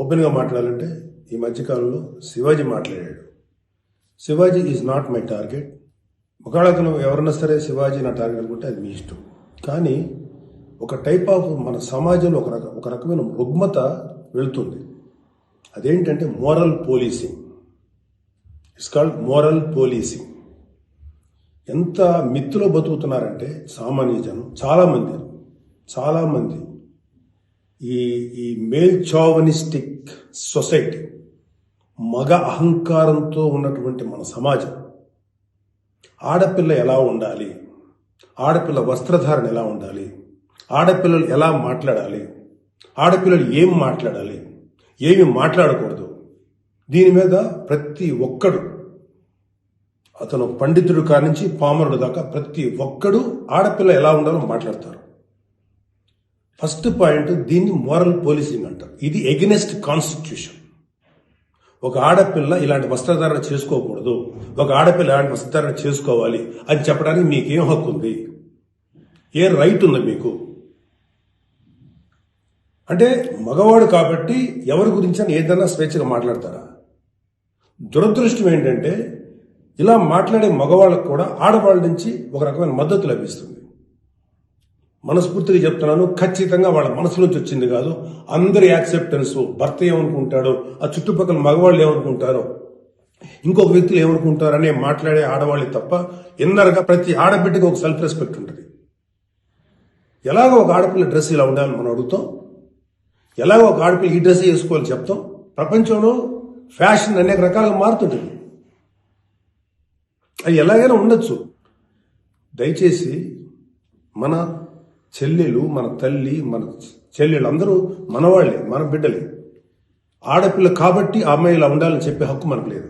ఓపెన్గా మాట్లాడాలంటే ఈ మధ్యకాలంలో శివాజీ మాట్లాడాడు. Shivaji is not my target. ఒకవేళ అతను ఎవరన్నా సరే శివాజీ నా టార్గెట్ అనుకుంటే అది మీ ఇష్టం. కానీ ఒక టైప్ ఆఫ్ మన సమాజంలో ఒక రకమైన రుగ్మత వెళుతుంది. అదేంటంటే moral policing. It's called moral policing. ఎంత మిత్తులో బతుకుతున్నారంటే సామాన్య జనం చాలామంది ఈ మేల్ చావనిస్టిక్ సొసైటీ, మగ అహంకారంతో ఉన్నటువంటి మన సమాజం, ఆడపిల్ల ఎలా ఉండాలి, ఆడపిల్ల వస్త్రధారణ ఎలా ఉండాలి, ఆడపిల్లలు ఎలా మాట్లాడాలి, ఆడపిల్లలు ఏం మాట్లాడాలి, ఏమి మాట్లాడకూడదు, దీని మీద ప్రతి ఒక్కడు, అతను పండితుడు కానించి పామరుడు దాకా ప్రతి ఒక్కడు ఆడపిల్ల ఎలా ఉండాలో మాట్లాడతారు. ఫస్ట్ పాయింట్, దీన్ని మోరల్ పోలీసింగ్ అంటారు. ఇది ఎగెనెస్ట్ కాన్స్టిట్యూషన్. ఒక ఆడపిల్ల ఇలాంటి వస్త్రధారణ చేసుకోకూడదు, ఒక ఆడపిల్ల ఇలాంటి వస్త్రధారణ చేసుకోవాలి అని చెప్పడానికి మీకేం హక్కు ఉంది? ఏ రైట్ ఉంది మీకు? అంటే మగవాడు కాబట్టి ఎవరి గురించి అని ఏదైనా స్వేచ్ఛగా మాట్లాడతారా? దురదృష్టం ఏంటంటే ఇలా మాట్లాడే మగవాళ్ళకు కూడా ఆడవాళ్ళ నుంచి ఒక రకమైన మద్దతు లభిస్తుంది. మనస్ఫూర్తిగా చెప్తున్నాను, ఖచ్చితంగా వాళ్ళ మనసులోంచి వచ్చింది కాదు. అందరి యాక్సెప్టెన్స్, భర్త ఏమనుకుంటాడో, ఆ చుట్టుపక్కల మగవాళ్ళు ఏమనుకుంటారో, ఇంకొక వ్యక్తులు ఏమనుకుంటారో అనే మాట్లాడే ఆడవాళ్ళే తప్ప ఇన్నరగా ప్రతి ఆడబిడ్డకి ఒక సెల్ఫ్ రెస్పెక్ట్ ఉంటుంది. ఎలాగో ఒక ఆడపిల్ల డ్రెస్ ఇలా ఉండాలని మనం అడుగుతాం, ఎలాగో ఒక ఆడపిల్ల ఈ డ్రెస్ వేసుకోవాలని చెప్తాం. ప్రపంచంలో ఫ్యాషన్ అనేక రకాలుగా మారుతుంటుంది. అది ఎలాగైనా ఉండొచ్చు. దయచేసి మన చెల్లెలు, మన తల్లి, మన చెల్లెలు అందరూ మనవాళ్లే, మన బిడ్డలే. ఆడపిల్ల కాబట్టి ఆ అమ్మాయి ఇలా ఉండాలని చెప్పే హక్కు మనకు లేదు.